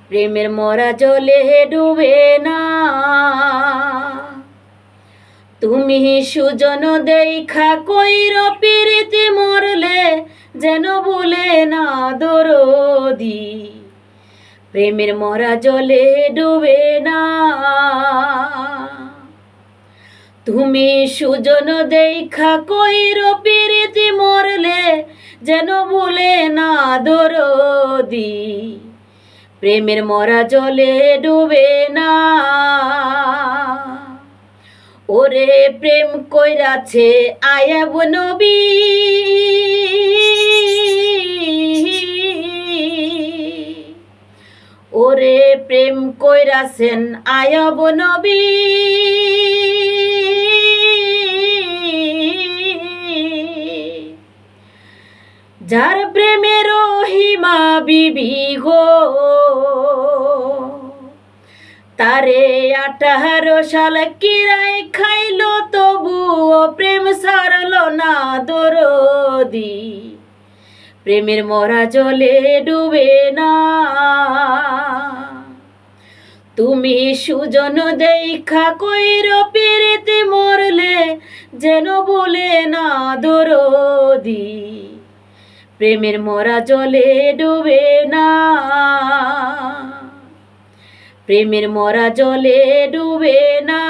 প্রেমের মরা জলে ডুবে না। তুমি সুজন দেখা কইর পিরিতি মরলে যেন ভুলে না দরদি। প্রেমের মরা জলে ডুবে না। তুমি সুজন দেখা কইর পিরিতি মরলে যেন ভুলে না দরদি। প্রেমের মরা জলে ডুবে না। ওরে প্রেম কইরাছে আয়াব নবী, ওরে প্রেম কইরাছেন আয়াব নবী। যার প্রেমের রহিমা বিবি গো, তারে 18 সাল কিরায় খাইলো তবুও প্রেম সারল না দরদি। প্রেমের মরা জলে ডুবে না। তুমি সুজন দেখা কইর পিরিতি মরলে যেন ভুলে না দরদি। প্রেমের মরা জলে ডুবে না। প্রেমের মরা জলে ডুবে না।